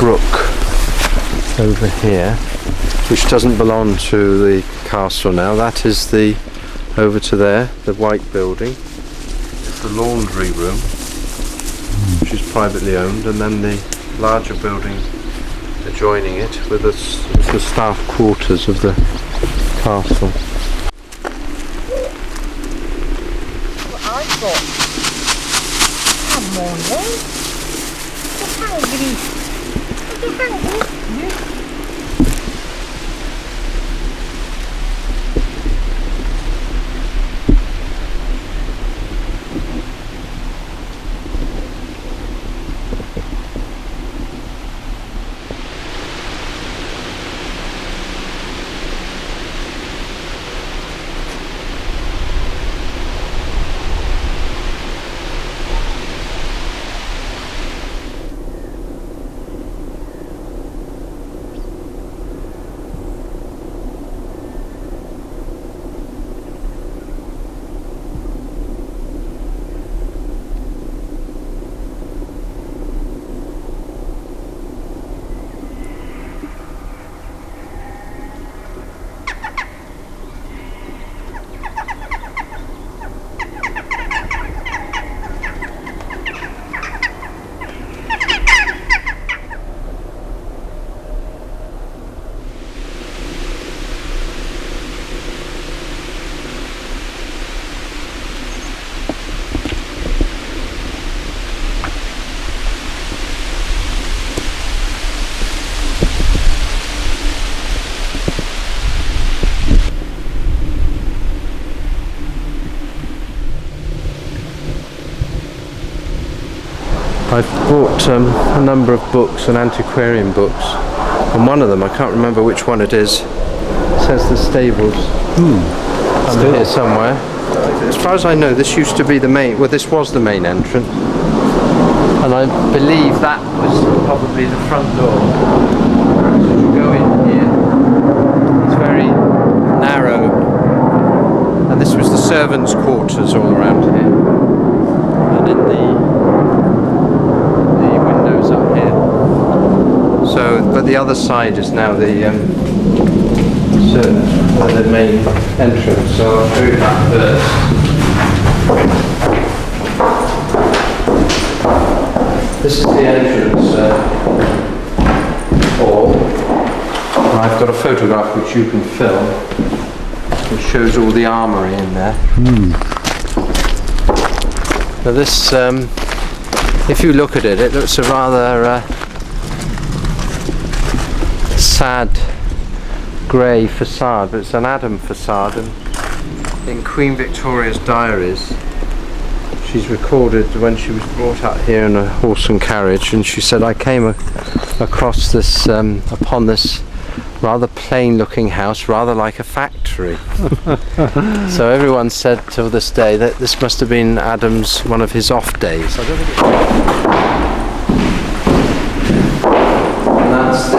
brook over here, which doesn't belong to the castle now. That is over to there, the white building. It's the laundry room, which is privately owned, and then the larger building adjoining it with the staff quarters of the castle. I've got. Come on then. You're hungry. You're hungry. Yeah. I've bought a number of books, and antiquarian books, and one of them, I can't remember which one it is, says the stables. Under here somewhere. As far as I know, this used to be the main, well, this was the main entrance, and I believe that was probably the front door. As you go in here, it's very narrow, and this was the servants' quarters all around here, and in the windows up here. So, but the other side is now the main entrance. So I'll show you that first. This is the entrance hall. And I've got a photograph which you can film, which shows all the armoury in there. Now this, if you look at it, it looks a rather sad grey facade, but it's an Adam facade, and in Queen Victoria's diaries she's recorded when she was brought up here in a horse and carriage, and she said, I came across this, upon this rather plain looking house, rather like a factory. So everyone said till this day that this must have been Adam's, one of his off days. And that's the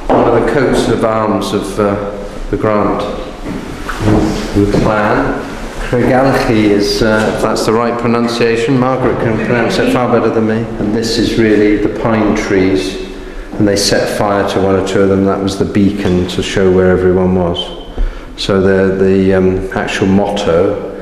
one of the coats of arms of the Grant clan. Craigellachie is, if that's the right pronunciation, Margaret can pronounce it far better than me. And this is really the pine trees, and they set fire to one or two of them. That was the beacon to show where everyone was. So the actual motto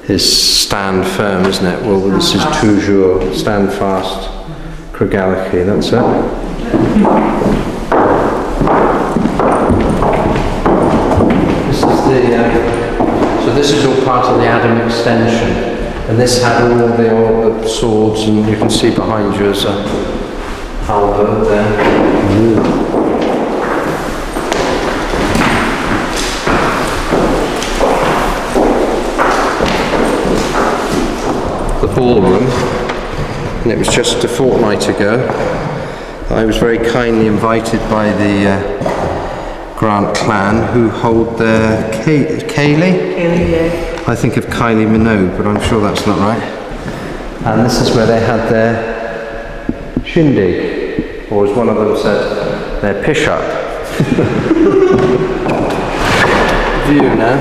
is stand firm, isn't it? Well, this is toujours, stand fast, Craigellachie, that's it. So this is all part of the Adam extension, and this had all the swords, and you can see behind you is a halberd there. The ballroom, and it was just a fortnight ago. I was very kindly invited by the Grant clan, who hold their Ceilidh? Yeah. I think of Kylie Minogue, but I'm sure that's not right. And this is where they had their shindig, or as one of them said, their pish-up. View now.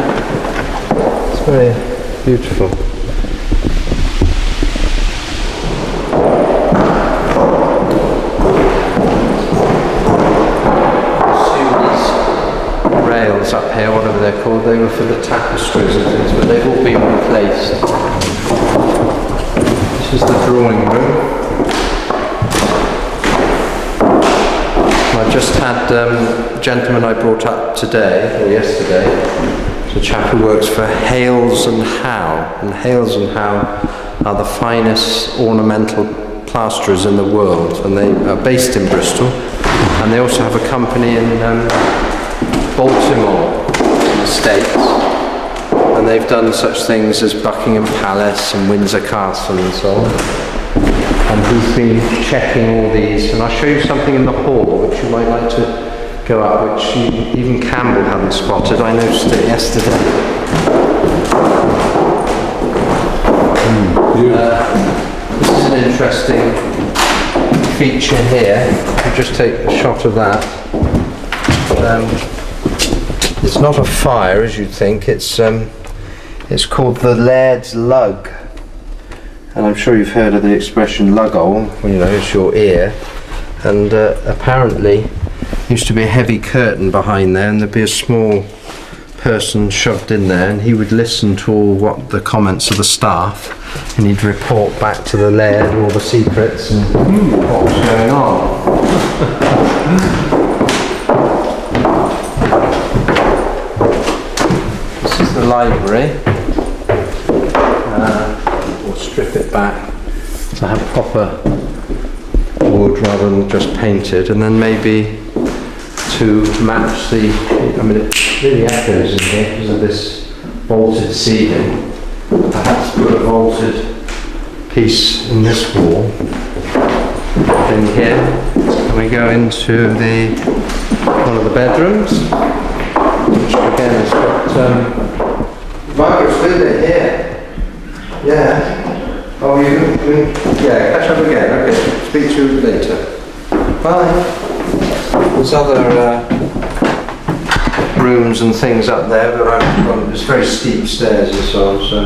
It's very beautiful. rails up here, whatever they're called, they were for the tapestries and things, but they've all been replaced. This is the drawing room. I just had a gentleman I brought up today, or yesterday, it's a chap who works for Hales and Howe, and Hales and Howe are the finest ornamental plasterers in the world, and they are based in Bristol, and they also have a company in Baltimore, in the States, and they've done such things as Buckingham Palace and Windsor Castle and so on. And he's been checking all these, and I'll show you something in the hall which you might like to go up, which even Campbell hadn't spotted. I noticed it yesterday. This is an interesting feature here. I'll just take a shot of that. It's not a fire as you'd think. It's called the Laird's Lug. And I'm sure you've heard of the expression lug-hole, you know, it's your ear. And apparently, used to be a heavy curtain behind there, and there'd be a small person shoved in there, and he would listen to all what the comments of the staff, and he'd report back to the Laird all the secrets and what was going on. This is the library. Strip it back to have proper wood rather than just painted, and then maybe to match the, I mean it really echoes in here because of this vaulted ceiling. Perhaps put a vaulted piece in this wall in here, and we go into one of the bedrooms, which again has got Margaret's window here. Yeah. Oh, yeah, catch up again. Okay, speak to you later. Bye. There's other rooms and things up there, but I've gone, it's very steep stairs and so on, so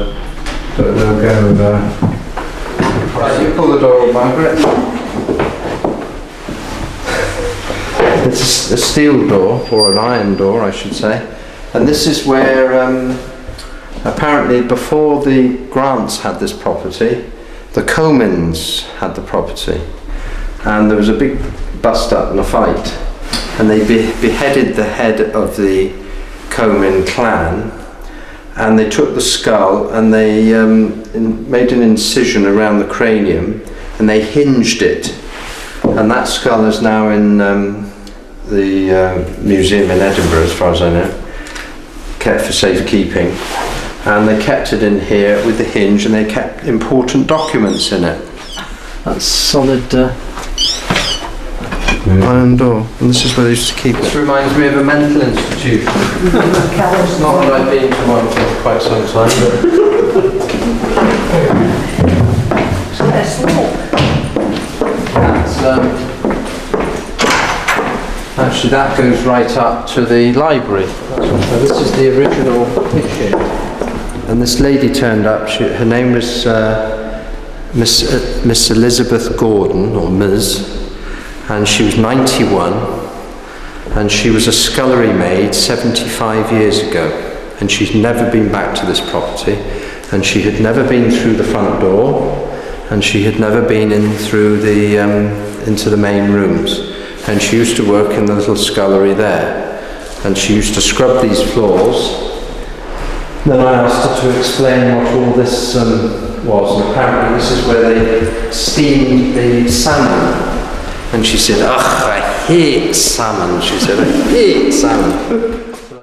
but they'll go. Right, you pull the door up, Margaret. It's a steel door, or an iron door, I should say, and this is where. Apparently, before the Grants had this property, the Comins had the property, and there was a big bust-up and a fight, and they beheaded the head of the Comin clan, and they took the skull and they made an incision around the cranium, and they hinged it, and that skull is now in the museum in Edinburgh, as far as I know, kept for safekeeping. And they kept it in here with the hinge, and they kept important documents in it. That's solid iron door, and this is where they used to keep it. This reminds me of a mental institution. It's not that I've been to one for quite some time. Actually, that goes right up to the library. So this is the original kitchen. And this lady turned up, her name was Miss Elizabeth Gordon, or Ms., and she was 91, and she was a scullery maid 75 years ago, and she's never been back to this property, and she had never been through the front door, and she had never been in through the into the main rooms, and she used to work in the little scullery there, and she used to scrub these floors. Then I asked her to explain what all this was, and apparently this is where they steamed the salmon. And she said, "Ugh, I hate salmon," she said, "I hate salmon."